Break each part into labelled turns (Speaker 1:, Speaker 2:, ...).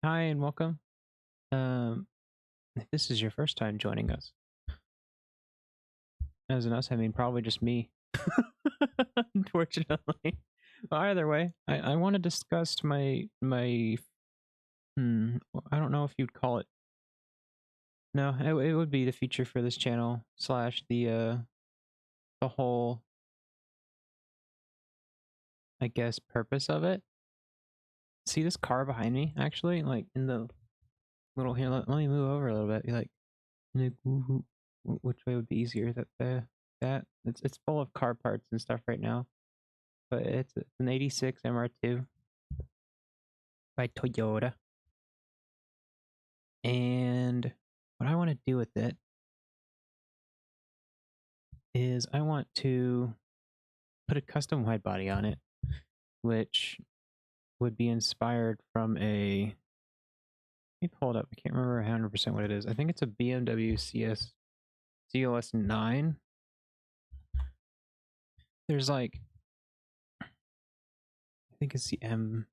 Speaker 1: Hi and welcome. If this is your first time joining us, as in us, I mean probably just me, unfortunately. Well, either way, I want to discuss my I don't know if you'd call it. No, it would be the feature for this channel slash the whole, I guess, purpose of it. See this car behind me, actually, like in the little here. Let me move over a little bit. Be like, which way would be easier? That it's full of car parts and stuff right now, but it's an '86 MR2 by Toyota, and what I want to do with it is I want to put a custom wide body on it, which would be inspired from a. Let me pull it up. I can't remember 100% what it is. I think it's a BMW CLS 9. There's like, I think it's the M9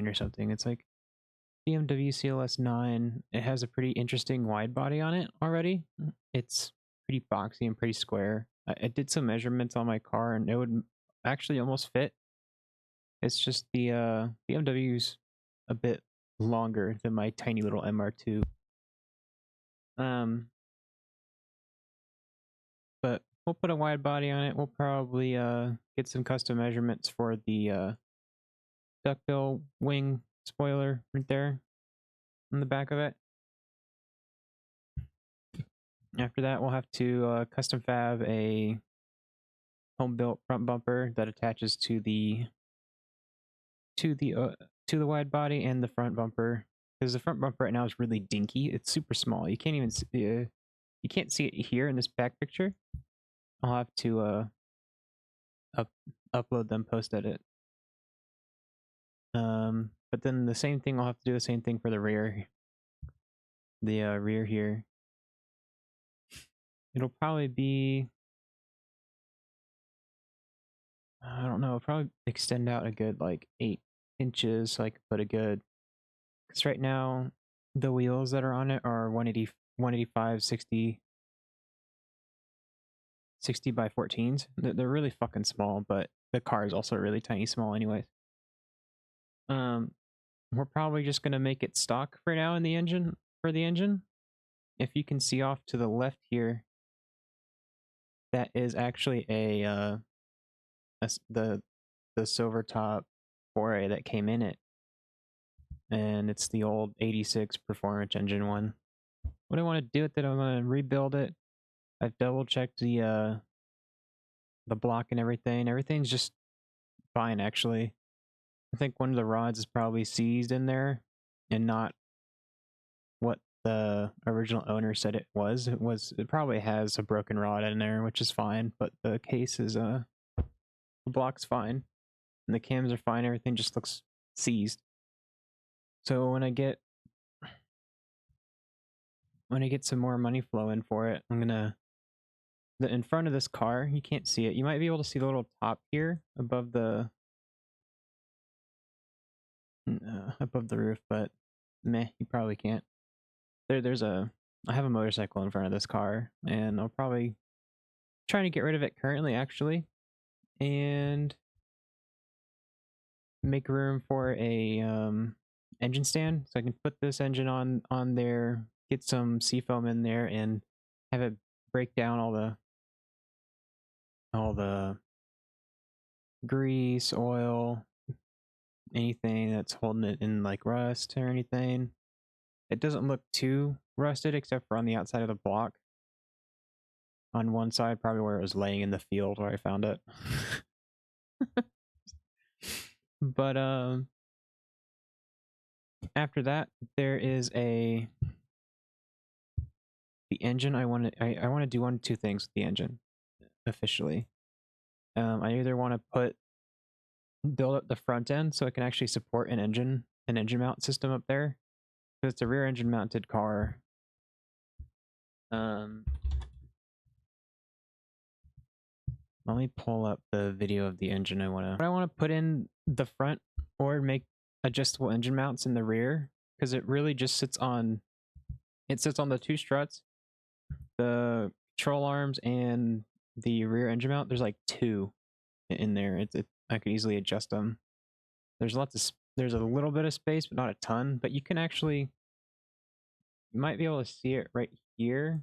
Speaker 1: or something. It's like BMW CLS 9. It has a pretty interesting wide body on it already. It's pretty boxy and pretty square. I did some measurements on my car and it would actually almost fit. It's just the BMW's a bit longer than my tiny little MR2. But we'll put a wide body on it. We'll probably get some custom measurements for the duckbill wing spoiler right there on the back of it. After that, we'll have to custom fab a home built front bumper that attaches to the wide body and the front bumper, because the front bumper right now is really dinky. It's super small. You can't even see, you can't see it here in this back picture. I'll have to upload them post edit. But then the same thing, I'll have to do the same thing for the rear. The rear here. It'll probably be, I don't know, probably extend out a good like 8 inches so I could put a good, because right now the wheels that are on it are 185 60 by 14s. They're really fucking small, but the car is also really tiny small anyways. We're probably just gonna make it stock for now in the engine, for the engine. If you can see off to the left here, that is actually the silver top 4A that came in it, and it's the old '86 performance engine one. What I want to do with it, I'm gonna rebuild it. I've double checked the block and everything. Everything's just fine actually. I think one of the rods is probably seized in there and not what the original owner said it was. It probably has a broken rod in there, which is fine, but the case is the block's fine. And the cams are fine, everything just looks seized. So when I get some more money flowing for it, I'm gonna in front of this car, you can't see it. You might be able to see the little top here above the roof, but meh, you probably can't. I have a motorcycle in front of this car, and I'll probably trying to get rid of it currently, actually, and make room for a engine stand, so I can put this engine on there, get some seafoam in there, and have it break down all the grease, oil, anything that's holding it in like rust or anything. It doesn't look too rusted except for on the outside of the block. On one side, probably where it was laying in the field where I found it. But after that, there is the engine. I want to do one of two things with the engine officially. I either want to build up the front end so it can actually support an engine mount system up there, because it's a rear engine mounted car. Let me pull up the video of the engine I want to put in the front, or make adjustable engine mounts in the rear, because it really just sits on the two struts, the control arms, and the rear engine mount. There's like two in there. I could easily adjust them. There's there's a little bit of space, but not a ton. But you can actually, you might be able to see it right here,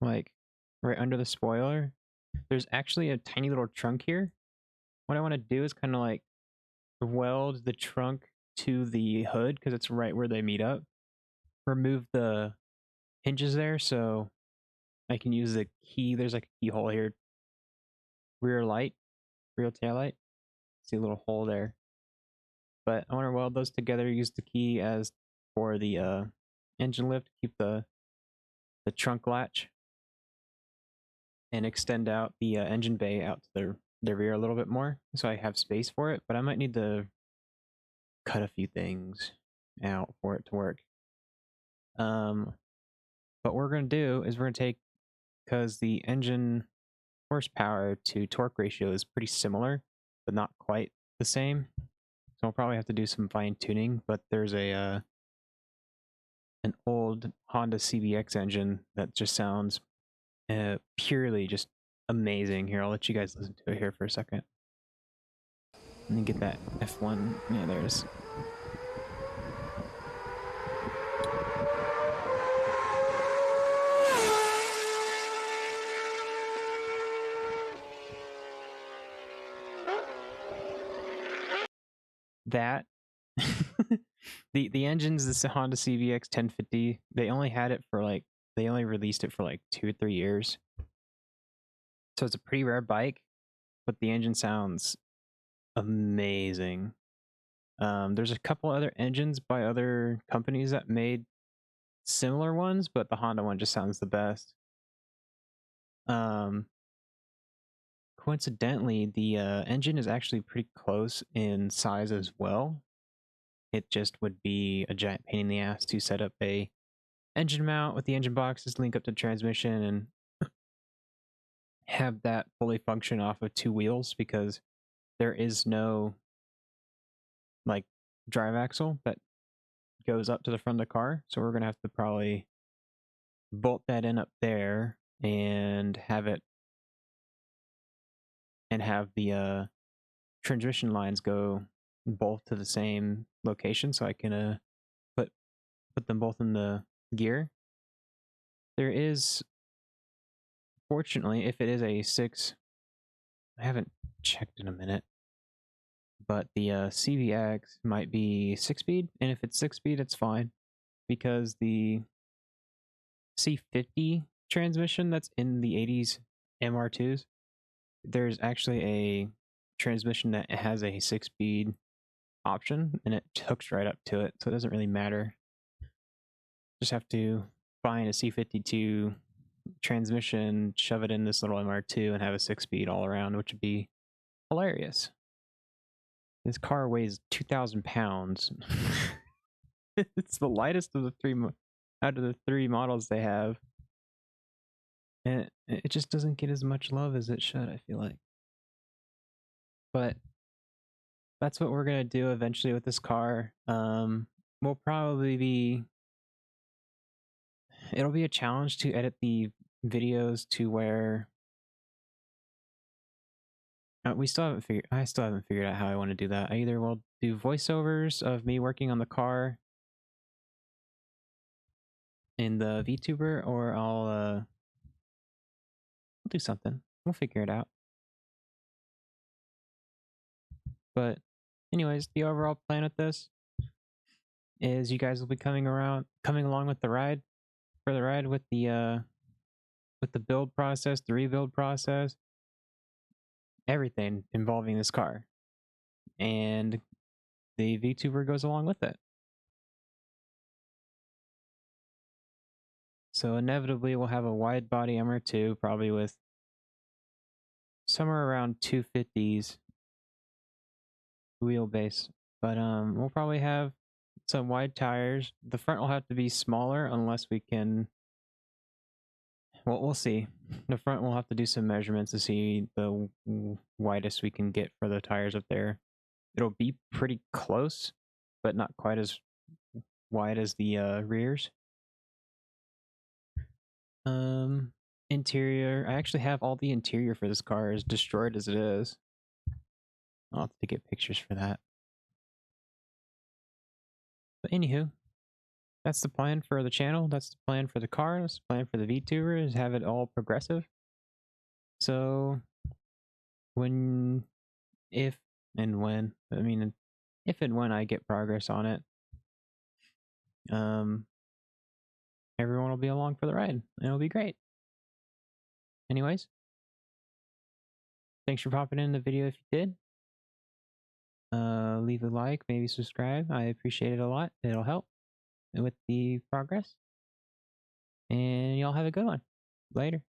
Speaker 1: like right under the spoiler. There's actually a tiny little trunk here. What I want to do is kind of like weld the trunk to the hood because it's right where they meet up. Remove the hinges there so I can use the key. There's like a keyhole here. Rear tail light. See a little hole there. But I want to weld those together, use the key as for the engine lift, keep the trunk latch, and extend out the engine bay out to the rear a little bit more so I have space for it. But I might need to cut a few things out for it to work. What we're going to do is we're going to take, because the engine horsepower to torque ratio is pretty similar, but not quite the same. So I'll probably have to do some fine tuning, but there's an old Honda CBX engine that just sounds purely just amazing. Here, I'll let you guys listen to it here for a second. Let me get that F1. Yeah, there's. That the engine's this Honda CBX 1050. They only released it for like 2 or 3 years. So it's a pretty rare bike, but the engine sounds amazing. There's a couple other engines by other companies that made similar ones, but the Honda one just sounds the best. Coincidentally, the engine is actually pretty close in size as well. It just would be a giant pain in the ass to set up a engine mount with the engine boxes, link up to transmission, and have that fully function off of 2 wheels, because there is no like drive axle that goes up to the front of the car. So we're gonna have to probably bolt that in up there and have the transmission lines go both to the same location, so I can put them both in the gear. There is, fortunately, if it is a 6, I haven't checked in a minute, but the CBX might be 6-speed, and if it's 6-speed, it's fine, because the C50 transmission that's in the 80s MR2s, there's actually a transmission that has a 6-speed option, and it hooks right up to it, so it doesn't really matter. Just have to find a C52 transmission, shove it in this little MR2, and have a 6-speed all around, which would be hilarious. This car weighs 2,000 pounds. It's the lightest of the 3 out of the 3 models they have, and it just doesn't get as much love as it should, I feel like. But that's what we're gonna do eventually with this car. We'll probably it'll be a challenge to edit the videos to where I still haven't figured out how I want to do that. I either will do voiceovers of me working on the car in the VTuber, or I'll do something. We'll figure it out. But anyways, the overall plan with this is you guys will be coming along with the ride, with the build process, the rebuild process, everything involving this car, and the VTuber goes along with it. So inevitably we'll have a wide body MR2, probably with somewhere around 250s wheelbase, but we'll probably have some wide tires. The front will have to be smaller unless we can. Well, we'll see. The front will have to do some measurements to see the widest we can get for the tires up there. It'll be pretty close, but not quite as wide as the rears. Interior. I actually have all the interior for this car as destroyed as it is. I'll have to get pictures for that. But anywho, that's the plan for the channel. That's the plan for the car. That's the plan for the VTuber, is have it all progressive. So if and when I get progress on it, everyone will be along for the ride and it'll be great. Anyways, thanks for popping in the video if you did. Leave a like, maybe subscribe. I appreciate it a lot. It'll help with the progress. And y'all have a good one. Later.